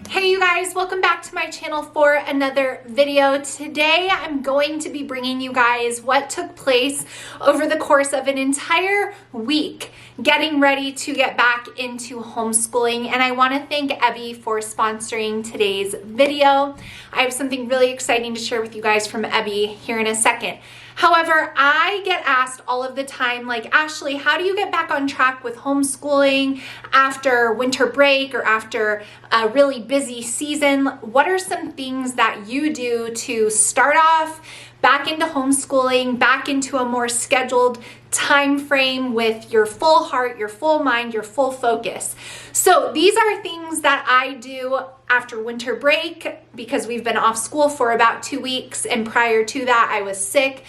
Hey you guys, welcome back to my channel for another video. Today I'm going to be bringing you guys what took place over the course of an entire week getting ready to get back into homeschooling, and I want to thank Ebby for sponsoring today's video. I have something really exciting to share with you guys from Ebby here in a second. However, I get asked all of the time, like, Ashley, how do you get back on track with homeschooling after winter break or after a really busy season? What are some things that you do to start off back into homeschooling, back into a more scheduled time frame with your full heart, your full mind, your full focus? So these are things that I do after winter break because we've been off school for about 2 weeks, and prior to that I was sick,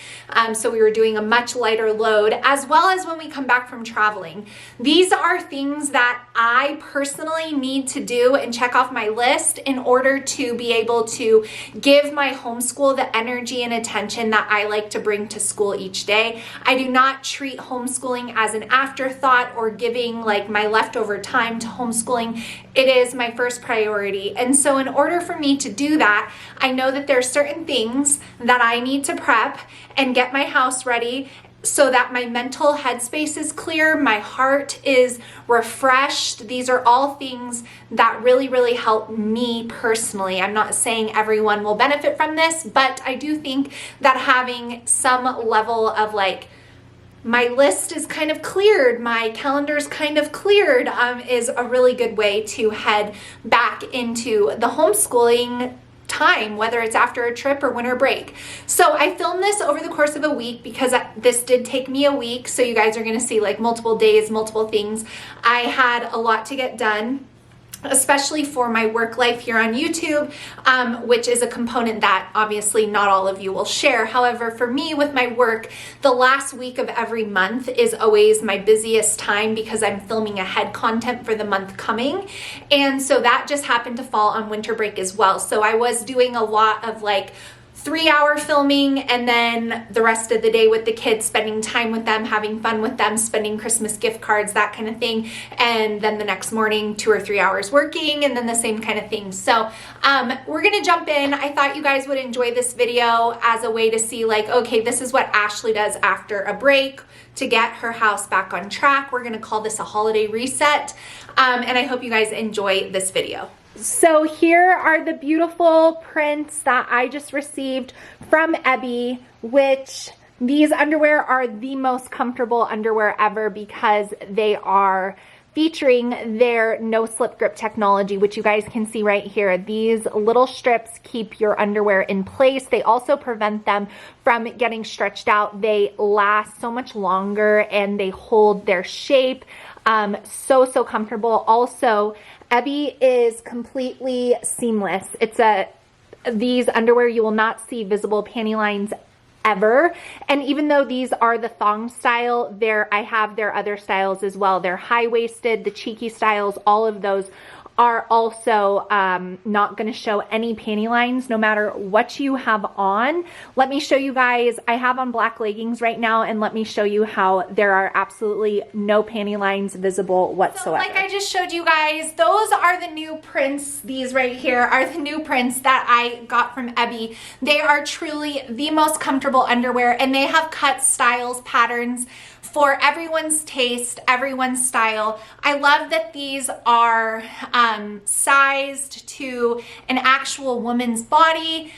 so we were doing a much lighter load, as well as when we come back from traveling. These are things that I personally need to do and check off my list in order to be able to give my homeschool the energy and attention that I like to bring to school each day. I do not treat homeschooling as an afterthought or giving like my leftover time to homeschooling. It is my first priority. And so in order for me to do that, I know that there are certain things that I need to prep and get my house ready so that my mental headspace is clear, my heart is refreshed. These are all things that really help me personally. I'm not saying everyone will benefit from this, but I do think that having some level of like, my list is kind of cleared, my calendar's kind of cleared, is a really good way to head back into the homeschooling time, whether it's after a trip or winter break. So I filmed this over the course of a week because this did take me a week. So you guys are going to see like multiple days, multiple things. I had a lot to get done, especially for my work life here on YouTube, which is a component that obviously not all of you will share. However, for me with my work, the last week of every month is always my busiest time because I'm filming ahead content for the month coming. And so that just happened to fall on winter break as well. So I was doing a lot of like 3-hour filming, and then the rest of the day with the kids, spending time with them, having fun with them, spending Christmas gift cards, that kind of thing. And then the next morning, 2 or 3 hours working, and then the same kind of thing. So we're gonna jump in. I thought you guys would enjoy this video as a way to see like, okay, this is what Ashley does after a break to get her house back on track. We're gonna call this a holiday reset. And I hope you guys enjoy this video. So here are the beautiful prints that I just received from Ebby, which these underwear are the most comfortable underwear ever because they are featuring their no slip grip technology, which you guys can see right here. These little strips keep your underwear in place. They also prevent them from getting stretched out. They last so much longer and they hold their shape. So comfortable. Also, Ebby is completely seamless. These underwear, you will not see visible panty lines ever. And even though these are the thong style, I have their other styles as well. They're high-waisted, the cheeky styles, all of those are also not going to show any panty lines no matter what you have on. Let me show you guys, I have on black leggings right now, and let me show you how there are absolutely no panty lines visible whatsoever. So like I just showed you guys, those are the new prints. These right here are the new prints that I got from Ebby. They are truly the most comfortable underwear, and they have cuts, styles, patterns for everyone's taste, everyone's style. I love that these are sized to an actual woman's body,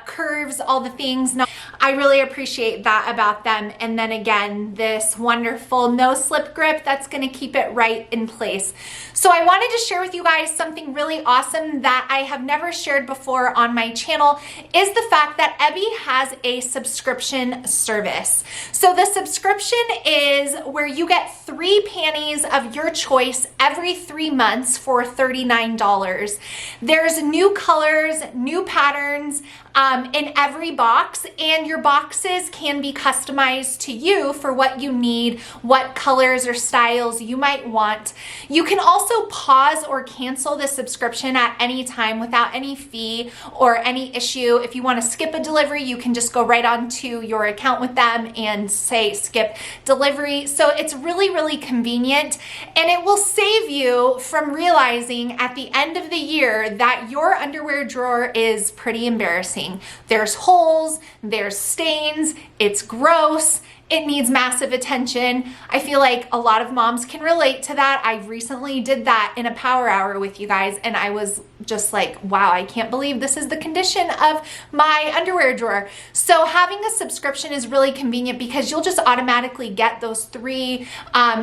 curves, all the things. No, I really appreciate that about them. And then again, this wonderful no slip grip that's gonna keep it right in place. So I wanted to share with you guys something really awesome that I have never shared before on my channel, is the fact that Ebby has a subscription service. So the subscription is where you get 3 panties of your choice every 3 months for $39. There's new colors, new patterns. in every box, and your boxes can be customized to you for what you need, what colors or styles you might want. You can also pause or cancel the subscription at any time without any fee or any issue. If you want to skip a delivery, you can just go right onto your account with them and say skip delivery. So it's really, really convenient, and it will save you from realizing at the end of the year that your underwear drawer is pretty embarrassing. There's holes, there's stains, it's gross, it needs massive attention. I feel like a lot of moms can relate to that. I recently did that in a power hour with you guys, and I was just like, wow, I can't believe this is the condition of my underwear drawer. So having a subscription is really convenient because you'll just automatically get those 3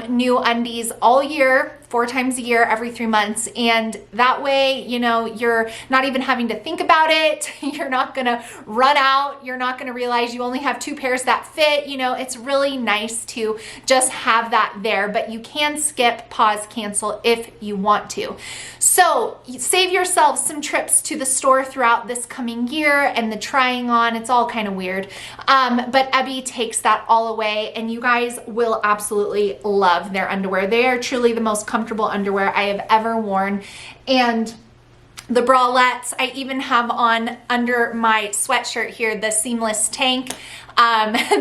new undies all year, 4 times a year, every 3 months. And that way, you know, you're not even having to think about it. You're not gonna run out. You're not gonna realize you only have 2 pairs that fit. You know, it's really nice to just have that there, but you can skip, pause, cancel if you want to. So save yourself some trips to the store throughout this coming year and the trying on. It's all kind of weird. But Ebby takes that all away, and you guys will absolutely love their underwear. They are truly the most comfortable underwear I have ever worn. And the bralettes, I even have on under my sweatshirt here, the seamless tank,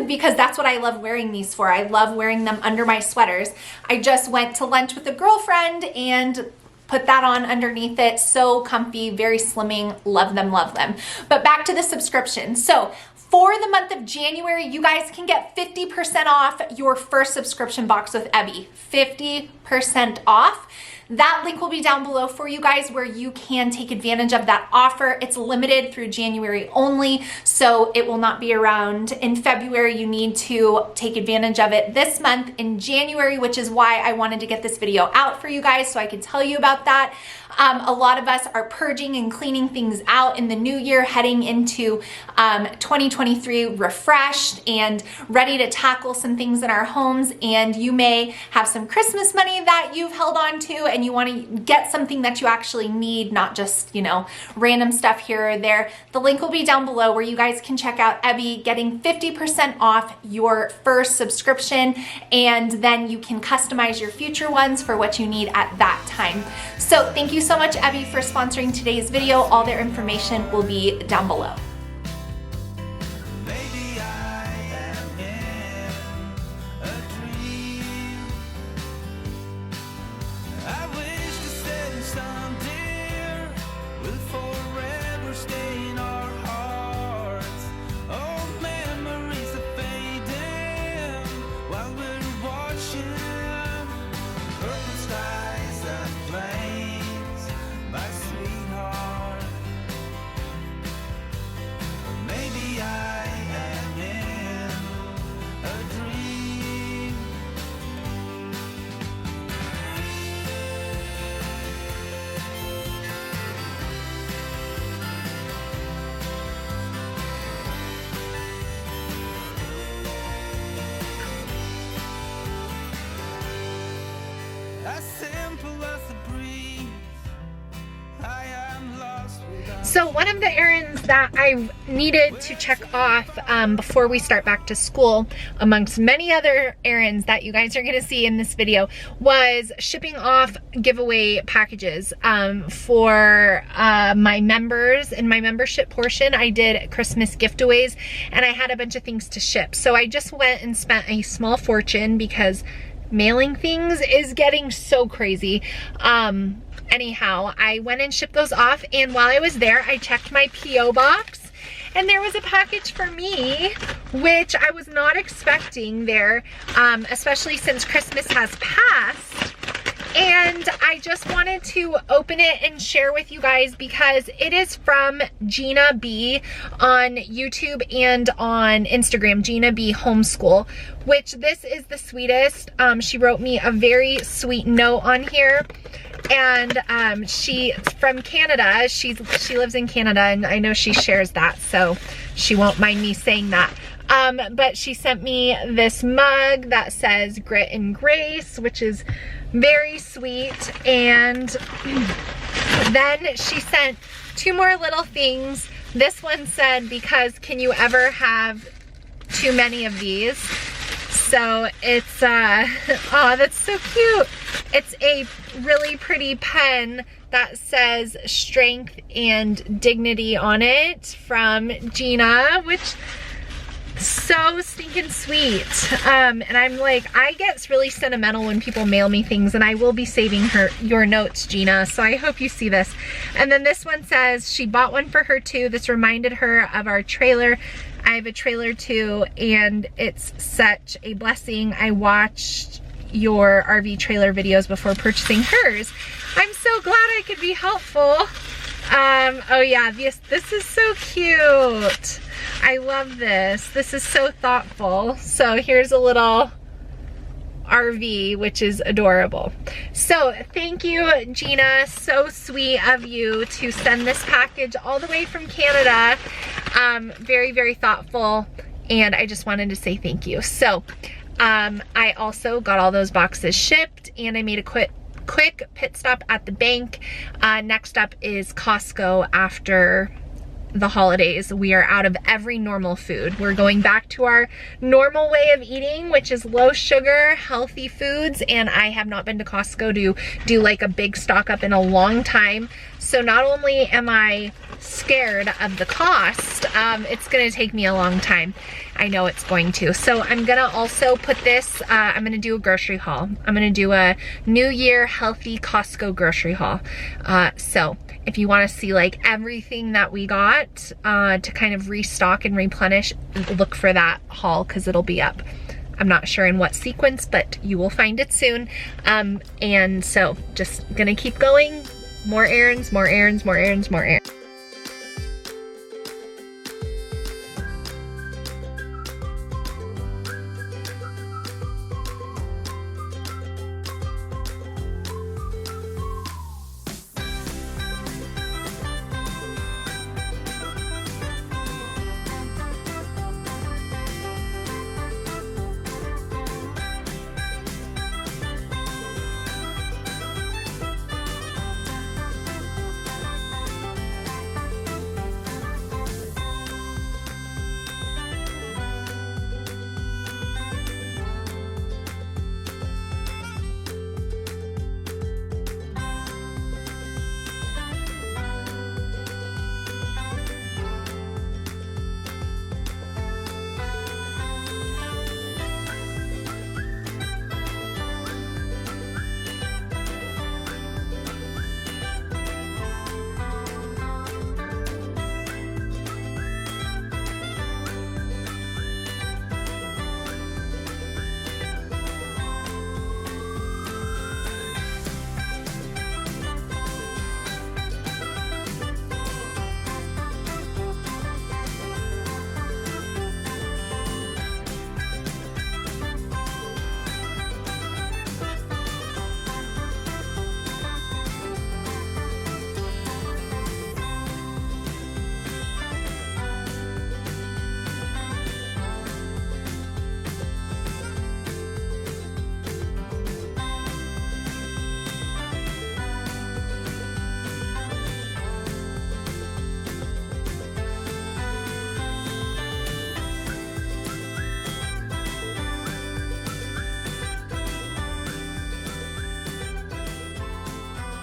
because that's what I love wearing these for. I love wearing them under my sweaters. I just went to lunch with a girlfriend and put that on underneath it. So comfy, very slimming, love them, love them. But back to the subscription. So for the month of January, you guys can get 50% off your first subscription box with Ebby. 50% off. That link will be down below for you guys where you can take advantage of that offer. It's limited through January only, so it will not be around in February. You need to take advantage of it this month in January, which is why I wanted to get this video out for you guys so I could tell you about that. A lot of us are purging and cleaning things out in the new year, heading into 2023 refreshed and ready to tackle some things in our homes. And you may have some Christmas money that you've held on to, and you want to get something that you actually need, not just, you know, random stuff here or there. The link will be down below where you guys can check out Ebby, getting 50% off your first subscription, and then you can customize your future ones for what you need at that time. So thank you so much, Ebby, for sponsoring today's video. All their information will be down below. So one of the errands that I needed to check off before we start back to school, amongst many other errands that you guys are gonna see in this video, was shipping off giveaway packages for my members. In my membership portion, I did Christmas giveaways, and I had a bunch of things to ship. So I just went and spent a small fortune because mailing things is getting so crazy. Anyhow, I went and shipped those off, and while I was there, I checked my P.O. box, and there was a package for me, which I was not expecting there, especially since Christmas has passed. And I just wanted to open it and share with you guys because it is from Gina B on YouTube and on Instagram, Gina B Homeschool, which this is the sweetest. She wrote me a very sweet note on here. And she's from Canada. She lives in Canada, and I know she shares that, so she won't mind me saying that. But she sent me this mug that says Grit and Grace, which is very sweet. And then she sent 2 more little things This one said, because can you ever have too many of these? So it's, oh, that's so cute. It's a really pretty pen that says strength and dignity on it from Gina, which so stinking sweet. And I'm like, I get really sentimental when people mail me things, and I will be saving your notes, Gina, so I hope you see this. And then this one says she bought one for her too. This reminded her of our trailer. I have a trailer too, and it's such a blessing. I watched your RV trailer videos before purchasing hers. I'm so glad I could be helpful. Oh yeah, this is so cute. I love this. This is so thoughtful. So here's a little RV, which is adorable. So thank you, Gina. So sweet of you to send this package all the way from Canada. Very, very thoughtful. And I just wanted to say thank you. So I also got all those boxes shipped, and I made a quick pit stop at the bank. Next up is Costco after the holidays. We are out of every normal food. We're going back to our normal way of eating, which is low sugar, healthy foods, and I have not been to Costco to do like a big stock up in a long time. So not only am I scared of the cost, it's gonna take me a long time. I know it's going to. So I'm gonna also put this, I'm gonna do a grocery haul. I'm gonna do a New Year healthy Costco grocery haul. So if you wanna see like everything that we got to kind of restock and replenish, look for that haul because it'll be up. I'm not sure in what sequence, but you will find it soon. And so just gonna keep going. More errands, more errands, more errands, more errands.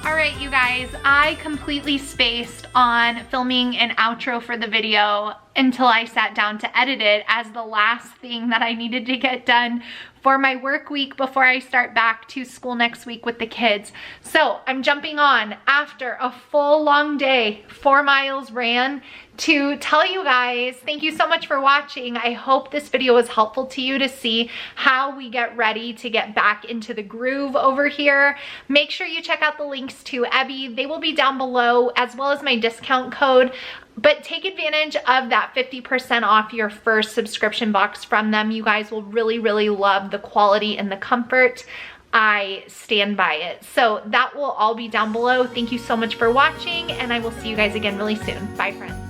All right, you guys, I completely spaced on filming an outro for the video until I sat down to edit it as the last thing that I needed to get done for my work week before I start back to school next week with the kids. So I'm jumping on after a full long day, 4 miles ran, to tell you guys thank you so much for watching. I hope this video was helpful to you to see how we get ready to get back into the groove over here. Make sure you check out the links to Ebby. They will be down below, as well as my discount code. But take advantage of that 50% off your first subscription box from them. You guys will really, really love the quality and the comfort. I stand by it. So that will all be down below. Thank you so much for watching, and I will see you guys again really soon. Bye, friends.